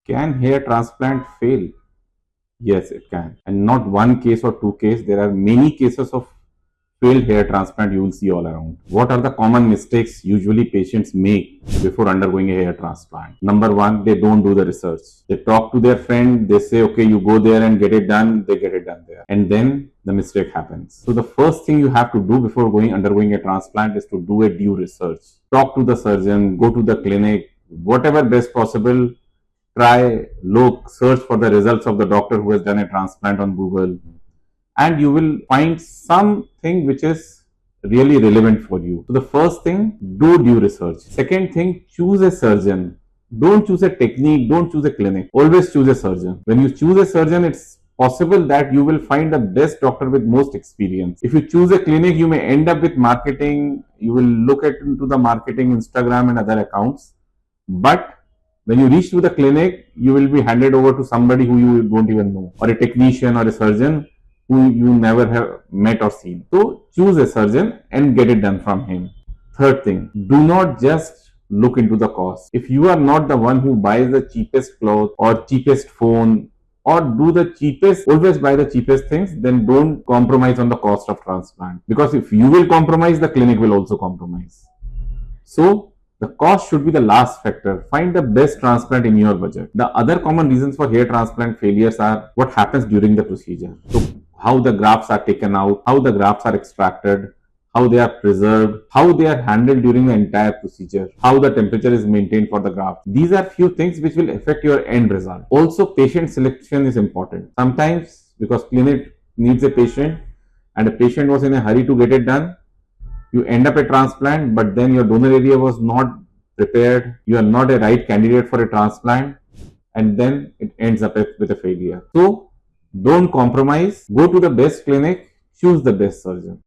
Can hair transplant fail? Yes, it can. And not one case or two cases. There are many cases of failed hair transplant you will see all around. What are the common mistakes usually patients make before undergoing a hair transplant? Number one, they don't do the research. They talk to their friend, they say, okay, you go there and get it done, they get it done there. And then the mistake happens. So the first thing you have to do before undergoing a transplant is to do a due research. Talk to the surgeon, go to the clinic, whatever best possible. Try, look, search for the results of the doctor who has done a transplant on Google, and you will find something which is really relevant for you. So the first thing, do due research. Second thing, choose a surgeon. Don't choose a technique, don't choose a clinic. Always choose a surgeon. When you choose a surgeon, it's possible that you will find the best doctor with most experience. If you choose a clinic, you may end up with marketing. You will look into the marketing, Instagram and other accounts. But when you reach to the clinic, you will be handed over to somebody who you don't even know, or a technician or a surgeon who you never have met or seen. So choose a surgeon and get it done from him. Third thing, do not just look into the cost. If you are not the one who buys the cheapest cloth or cheapest phone or do the cheapest, always buy the cheapest things, then don't compromise on the cost of transplant. Because if you will compromise, the clinic will also compromise. So the cost should be the last factor. Find the best transplant in your budget. The other common reasons for hair transplant failures are what happens during the procedure. So how the grafts are taken out, how the grafts are extracted, how they are preserved, how they are handled during the entire procedure, how the temperature is maintained for the graft. These are few things which will affect your end result. Also, patient selection is important. Sometimes because clinic needs a patient and a patient was in a hurry to get it done, you end up a transplant, but then your donor area was not prepared, you are not a right candidate for a transplant, and then it ends up with a failure. So don't compromise, go to the best clinic, choose the best surgeon.